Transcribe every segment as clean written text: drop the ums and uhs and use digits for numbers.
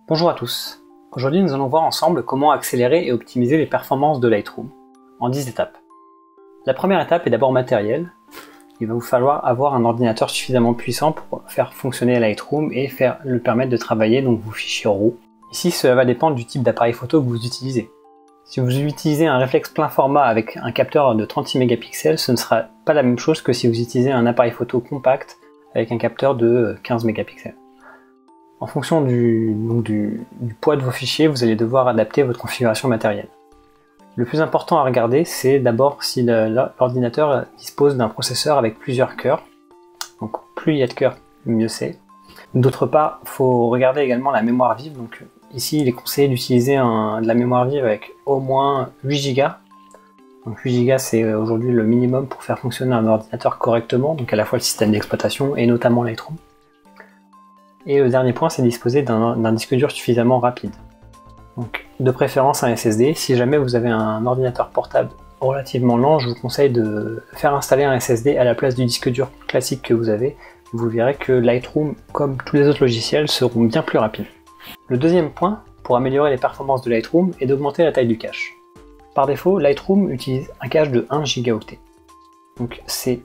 Bonjour à tous. Aujourd'hui, nous allons voir ensemble comment accélérer et optimiser les performances de Lightroom en 10 étapes. La première étape est d'abord matérielle. Il va vous falloir avoir un ordinateur suffisamment puissant pour faire fonctionner Lightroom et le permettre de travailler donc vos fichiers RAW. Ici, cela va dépendre du type d'appareil photo que vous utilisez. Si vous utilisez un réflexe plein format avec un capteur de 36 mégapixels, ce ne sera pas la même chose que si vous utilisez un appareil photo compact avec un capteur de 15 mégapixels. En fonction du poids de vos fichiers, vous allez devoir adapter votre configuration matérielle. Le plus important à regarder, c'est d'abord si l'ordinateur dispose d'un processeur avec plusieurs cœurs. Donc plus il y a de cœurs, mieux c'est. D'autre part, il faut regarder également la mémoire vive. Donc ici, il est conseillé d'utiliser de la mémoire vive avec au moins 8 Go. Donc 8 Go, c'est aujourd'hui le minimum pour faire fonctionner un ordinateur correctement, donc à la fois le système d'exploitation et notamment Lightroom. Et le dernier point, c'est disposer d'un disque dur suffisamment rapide. Donc de préférence un SSD. Si jamais vous avez un ordinateur portable relativement lent, je vous conseille de faire installer un SSD à la place du disque dur classique que vous avez. Vous verrez que Lightroom, comme tous les autres logiciels, seront bien plus rapides. Le deuxième point, pour améliorer les performances de Lightroom, est d'augmenter la taille du cache. Par défaut, Lightroom utilise un cache de 1 Go. Donc c'est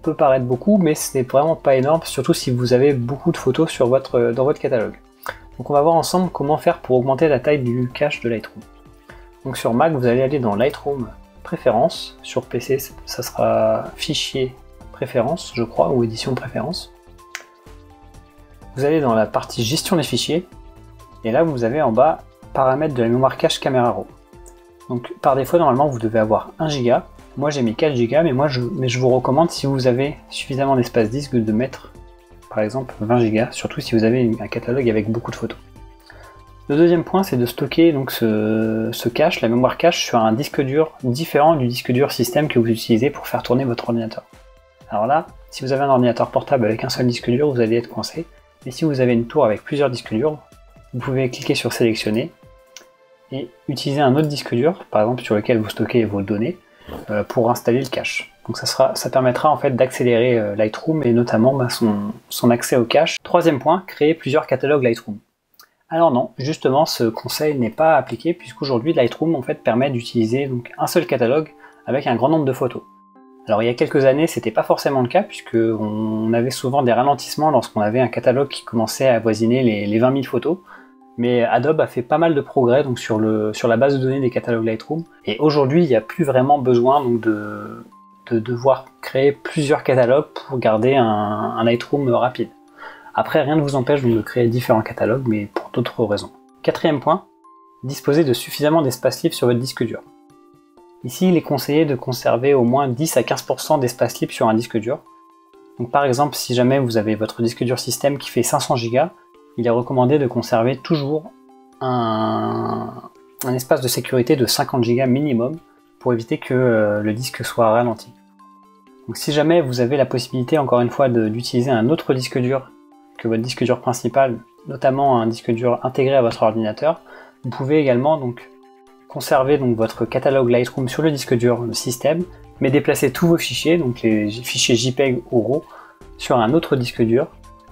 peut paraître beaucoup, mais ce n'est vraiment pas énorme, surtout si vous avez beaucoup de photos dans votre catalogue. Donc on va voir ensemble comment faire pour augmenter la taille du cache de Lightroom. Donc sur Mac, vous allez aller dans Lightroom Préférences, sur PC ça sera Fichier Préférences, je crois, ou Édition Préférences. Vous allez dans la partie Gestion des fichiers, et là vous avez en bas Paramètres de la mémoire cache caméra RAW. Donc par défaut, normalement vous devez avoir 1 Go. Moi j'ai mis 4 Go, mais je vous recommande, si vous avez suffisamment d'espace disque, de mettre par exemple 20 Go, surtout si vous avez un catalogue avec beaucoup de photos. Le deuxième point, c'est de stocker donc ce cache, la mémoire cache, sur un disque dur différent du disque dur système que vous utilisez pour faire tourner votre ordinateur. Alors là, si vous avez un ordinateur portable avec un seul disque dur, vous allez être coincé. Mais si vous avez une tour avec plusieurs disques durs, vous pouvez cliquer sur sélectionner et utiliser un autre disque dur, par exemple sur lequel vous stockez vos données, pour installer le cache. Donc ça permettra en fait d'accélérer Lightroom et notamment son accès au cache. Troisième point, créer plusieurs catalogues Lightroom. Alors non, justement ce conseil n'est pas appliqué, puisqu'aujourd'hui Lightroom en fait permet d'utiliser donc un seul catalogue avec un grand nombre de photos. Alors il y a quelques années c'était pas forcément le cas, puisqu'on avait souvent des ralentissements lorsqu'on avait un catalogue qui commençait à avoisiner les 20 000 photos. Mais Adobe a fait pas mal de progrès donc, sur la base de données des catalogues Lightroom. Et aujourd'hui, il n'y a plus vraiment besoin donc, de devoir créer plusieurs catalogues pour garder un Lightroom rapide. Après, rien ne vous empêche donc, de créer différents catalogues, mais pour d'autres raisons. Quatrième point, disposer de suffisamment d'espace libre sur votre disque dur. Ici, il est conseillé de conserver au moins 10 à 15% d'espace libre sur un disque dur. Donc, par exemple, si jamais vous avez votre disque dur système qui fait 500 Go, il est recommandé de conserver toujours un espace de sécurité de 50 Go minimum pour éviter que le disque soit ralenti. Donc si jamais vous avez la possibilité encore une fois d'utiliser un autre disque dur que votre disque dur principal, notamment un disque dur intégré à votre ordinateur, vous pouvez également donc conserver donc votre catalogue Lightroom sur le disque dur système, mais déplacer tous vos fichiers, donc les fichiers JPEG ou RAW, sur un autre disque dur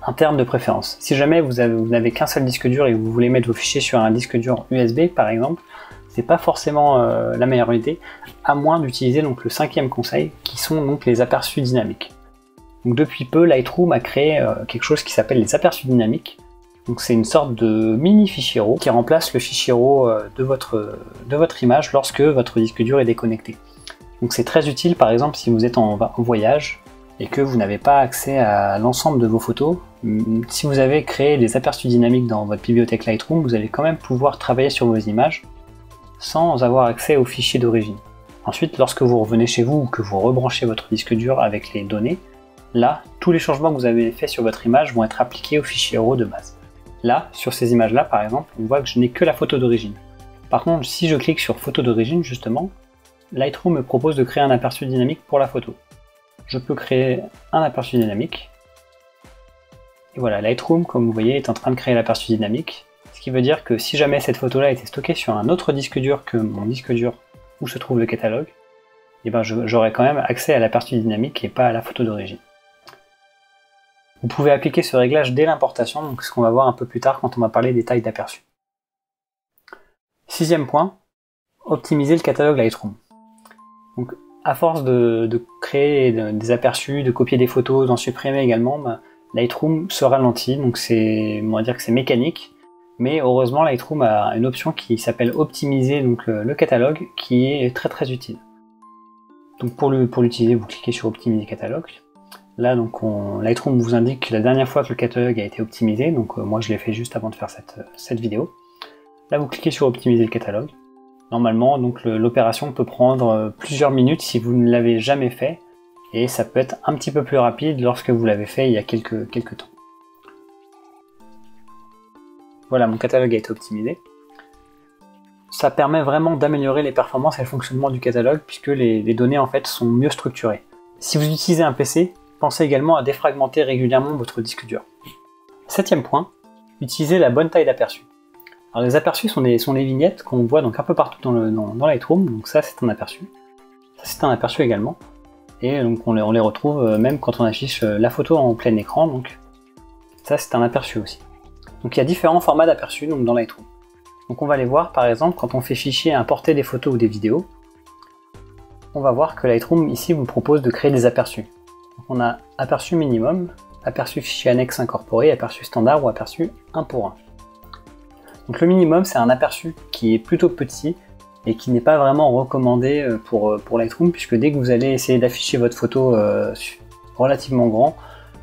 interne de préférence. Si jamais vous n'avez qu'un seul disque dur et que vous voulez mettre vos fichiers sur un disque dur USB par exemple, c'est pas forcément la meilleure idée, à moins d'utiliser donc le cinquième conseil, qui sont donc les aperçus dynamiques. Donc depuis peu, Lightroom a créé quelque chose qui s'appelle les aperçus dynamiques. Donc c'est une sorte de mini fichier RAW qui remplace le fichier RAW de votre image lorsque votre disque dur est déconnecté. Donc c'est très utile par exemple si vous êtes en voyage et que vous n'avez pas accès à l'ensemble de vos photos. Si vous avez créé des aperçus dynamiques dans votre bibliothèque Lightroom, vous allez quand même pouvoir travailler sur vos images sans avoir accès aux fichiers d'origine. Ensuite, lorsque vous revenez chez vous ou que vous rebranchez votre disque dur avec les données, là, tous les changements que vous avez faits sur votre image vont être appliqués au fichier RAW de base. Là, sur ces images-là par exemple, on voit que je n'ai que la photo d'origine. Par contre, si je clique sur photo d'origine justement, Lightroom me propose de créer un aperçu dynamique pour la photo. Je peux créer un aperçu dynamique. Et voilà, Lightroom, comme vous voyez, est en train de créer l'aperçu dynamique. Ce qui veut dire que si jamais cette photo-là était stockée sur un autre disque dur que mon disque dur où se trouve le catalogue, et ben j'aurai quand même accès à l'aperçu dynamique et pas à la photo d'origine. Vous pouvez appliquer ce réglage dès l'importation, donc ce qu'on va voir un peu plus tard quand on va parler des tailles d'aperçu. Sixième point, optimiser le catalogue Lightroom. Donc, à force de créer des aperçus, de copier des photos, d'en supprimer également, Lightroom se ralentit, donc on va dire que c'est mécanique, mais heureusement Lightroom a une option qui s'appelle optimiser donc le catalogue, qui est très très utile. Donc pour l'utiliser, vous cliquez sur optimiser catalogue. Là donc Lightroom vous indique la dernière fois que le catalogue a été optimisé, donc moi je l'ai fait juste avant de faire cette vidéo. Là vous cliquez sur optimiser le catalogue. Normalement donc l'opération peut prendre plusieurs minutes si vous ne l'avez jamais fait, et ça peut être un petit peu plus rapide lorsque vous l'avez fait il y a quelques temps. Voilà, mon catalogue a été optimisé. Ça permet vraiment d'améliorer les performances et le fonctionnement du catalogue puisque les données en fait sont mieux structurées. Si vous utilisez un PC, pensez également à défragmenter régulièrement votre disque dur. Septième point, utilisez la bonne taille d'aperçu. Alors les aperçus sont les vignettes qu'on voit donc un peu partout dans Lightroom, donc ça c'est un aperçu. Ça c'est un aperçu également. Et donc on les retrouve même quand on affiche la photo en plein écran, donc ça c'est un aperçu aussi. Donc il y a différents formats d'aperçus dans Lightroom. Donc on va les voir par exemple quand on fait fichier importer des photos ou des vidéos. On va voir que Lightroom ici vous propose de créer des aperçus. Donc on a aperçu minimum, aperçu fichier annexe incorporé, aperçu standard ou aperçu 1 pour 1. Donc le minimum c'est un aperçu qui est plutôt petit et qui n'est pas vraiment recommandé pour Lightroom, puisque dès que vous allez essayer d'afficher votre photo relativement grand,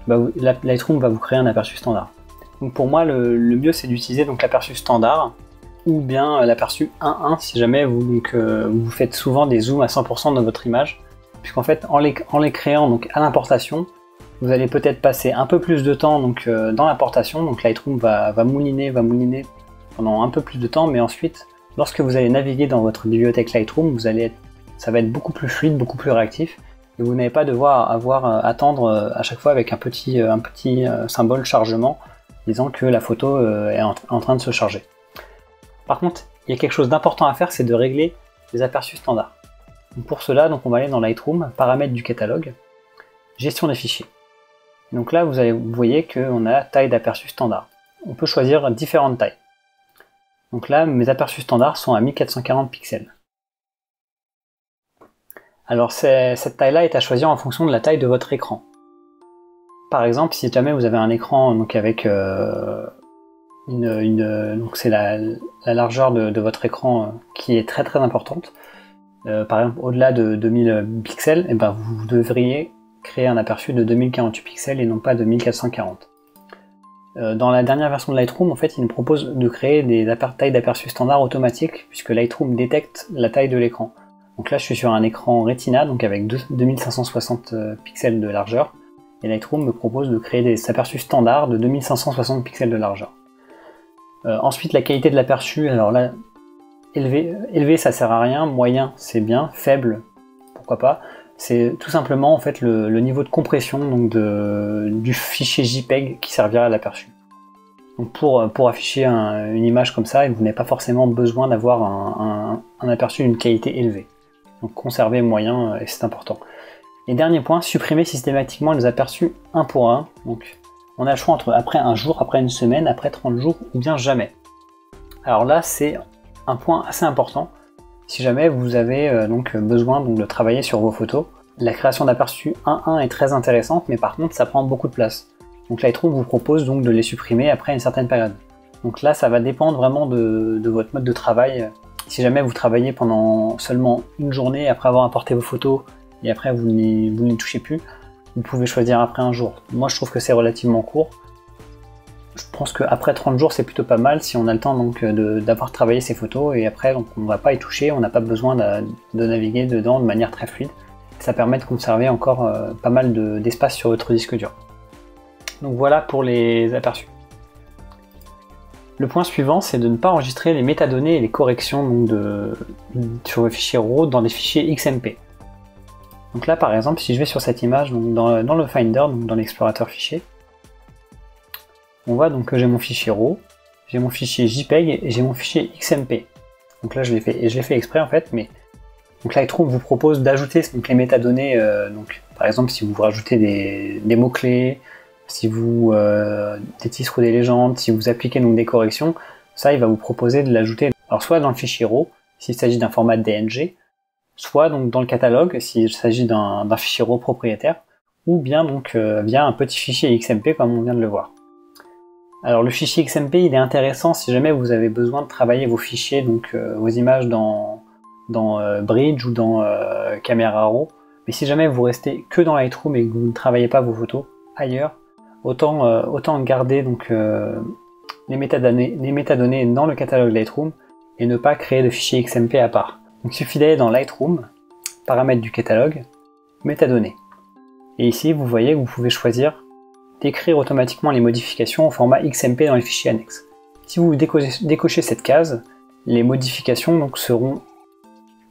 Lightroom va vous créer un aperçu standard. Donc pour moi le mieux c'est d'utiliser l'aperçu standard ou bien l'aperçu 1.1 si jamais vous faites souvent des zooms à 100% dans votre image, puisqu'en fait en les créant donc à l'importation, vous allez peut-être passer un peu plus de temps dans l'importation, donc Lightroom va mouliner pendant un peu plus de temps, mais ensuite lorsque vous allez naviguer dans votre bibliothèque Lightroom, ça va être beaucoup plus fluide, beaucoup plus réactif, et vous n'allez pas devoir attendre à chaque fois avec un petit symbole chargement disant que la photo est en train de se charger. Par contre, il y a quelque chose d'important à faire, c'est de régler les aperçus standards. Donc pour cela, on va aller dans Lightroom, paramètres du catalogue, gestion des fichiers. Donc là, vous voyez qu'on a taille d'aperçu standard. On peut choisir différentes tailles. Donc là, mes aperçus standards sont à 1440 pixels. Alors cette taille-là est à choisir en fonction de la taille de votre écran. Par exemple, si jamais vous avez un écran avec donc c'est la largeur de votre écran qui est très très importante, par exemple au-delà de 2000 pixels, et vous devriez créer un aperçu de 2048 pixels et non pas de 1440. Dans la dernière version de Lightroom, en fait, il nous propose de créer des tailles d'aperçus standards automatiques, puisque Lightroom détecte la taille de l'écran. Donc là, je suis sur un écran Retina, donc avec 2560 pixels de largeur, et Lightroom me propose de créer des aperçus standards de 2560 pixels de largeur. Ensuite, la qualité de l'aperçu, alors là, élevé ça sert à rien, moyen c'est bien, faible pourquoi pas. C'est tout simplement en fait le niveau de compression du fichier JPEG qui servira à l'aperçu. Donc pour afficher une image comme ça, vous n'avez pas forcément besoin d'avoir un aperçu d'une qualité élevée. Donc conserver moyen, et c'est important. Et dernier point, supprimer systématiquement les aperçus 1 pour 1. Donc on a le choix entre après un jour, après une semaine, après 30 jours ou bien jamais. Alors là c'est un point assez important. Si jamais vous avez besoin de travailler sur vos photos, la création d'aperçus 1.1 est très intéressante, mais par contre ça prend beaucoup de place. Donc Lightroom vous propose donc de les supprimer après une certaine période. Donc là ça va dépendre vraiment de votre mode de travail. Si jamais vous travaillez pendant seulement une journée après avoir importé vos photos et après vous n'y touchez plus, vous pouvez choisir après un jour. Moi je trouve que c'est relativement court. Je pense qu'après 30 jours c'est plutôt pas mal si on a le temps d'avoir travaillé ces photos, et après on ne va pas y toucher, on n'a pas besoin de naviguer dedans de manière très fluide. Ça permet de conserver encore pas mal d'espace sur votre disque dur. Donc voilà pour les aperçus. Le point suivant, c'est de ne pas enregistrer les métadonnées et les corrections sur le fichier RAW dans des fichiers XMP. Donc là par exemple, si je vais sur cette image dans le Finder, dans l'explorateur fichier, on voit que j'ai mon fichier RAW, j'ai mon fichier JPEG et j'ai mon fichier XMP. Donc là je l'ai fait exprès en fait, mais donc Lightroom vous propose d'ajouter les métadonnées, par exemple si vous rajoutez des mots-clés, si vous dites ou des légendes, si vous appliquez donc des corrections, ça il va vous proposer de l'ajouter. Alors soit dans le fichier RAW, s'il s'agit d'un format DNG, soit donc dans le catalogue, s'il s'agit d'un fichier RAW propriétaire, ou bien donc via un petit fichier XMP comme on vient de le voir. Alors le fichier XMP il est intéressant si jamais vous avez besoin de travailler vos fichiers, donc vos images dans Bridge ou dans Camera Raw, mais si jamais vous restez que dans Lightroom et que vous ne travaillez pas vos photos ailleurs, autant garder donc les métadonnées dans le catalogue Lightroom et ne pas créer de fichier XMP à part. Donc il suffit d'aller dans Lightroom, paramètres du catalogue, métadonnées. Et ici vous voyez que vous pouvez choisir d'écrire automatiquement les modifications au format XMP dans les fichiers annexes. Si vous décochez cette case, les modifications donc seront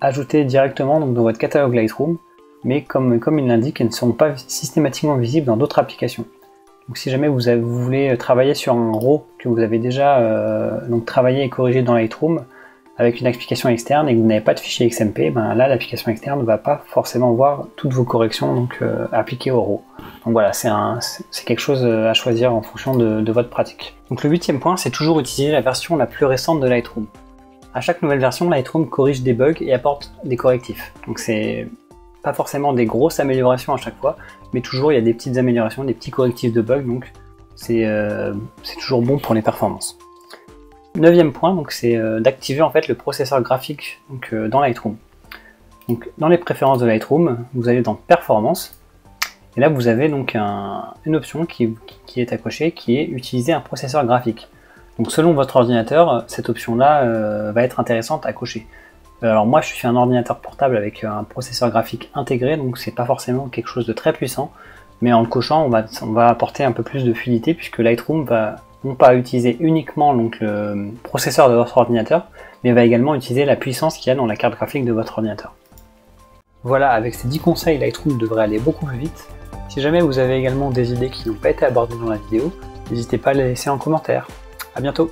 ajoutées directement donc dans votre catalogue Lightroom, mais comme il l'indique, elles ne seront pas systématiquement visibles dans d'autres applications. Donc si jamais vous voulez travailler sur un RAW que vous avez déjà donc travaillé et corrigé dans Lightroom avec une application externe et que vous n'avez pas de fichier XMP, ben là l'application externe ne va pas forcément voir toutes vos corrections donc appliquées au RAW. Donc voilà, c'est quelque chose à choisir en fonction de votre pratique. Donc le 8e point, c'est toujours utiliser la version la plus récente de Lightroom. À chaque nouvelle version, Lightroom corrige des bugs et apporte des correctifs. Donc c'est pas forcément des grosses améliorations à chaque fois, mais toujours il y a des petites améliorations, des petits correctifs de bugs, donc c'est toujours bon pour les performances. 9e point, donc c'est d'activer en fait le processeur graphique donc, dans Lightroom. Donc dans les préférences de Lightroom, vous allez dans Performance, et là vous avez donc une option qui est à cocher, qui est utiliser un processeur graphique. Donc selon votre ordinateur, cette option-là va être intéressante à cocher. Alors moi je suis un ordinateur portable avec un processeur graphique intégré, donc c'est pas forcément quelque chose de très puissant, mais en le cochant on va apporter un peu plus de fluidité puisque Lightroom va non pas utiliser uniquement donc, le processeur de votre ordinateur, mais va également utiliser la puissance qu'il y a dans la carte graphique de votre ordinateur. Voilà, avec ces 10 conseils, Lightroom devrait aller beaucoup plus vite. Si jamais vous avez également des idées qui n'ont pas été abordées dans la vidéo, n'hésitez pas à les laisser en commentaire. A bientôt!